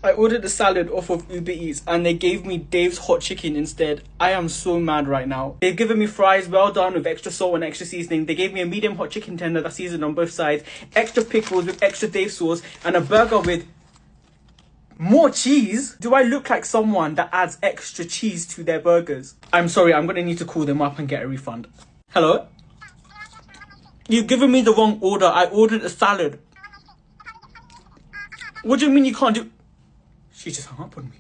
I ordered a salad off of Uber Eats and they gave me Dave's hot chicken instead. I am so mad right now. They've given me fries, well done, with extra salt and extra seasoning. They gave me a medium hot chicken tender that's seasoned on both sides, extra pickles with extra Dave sauce, and a burger with more cheese. Do I look like someone that adds extra cheese to their burgers? I'm sorry, I'm gonna need to call them up and get a refund. Hello? You've given me the wrong order. I ordered a salad. What do you mean you can't do? She just hung up on me.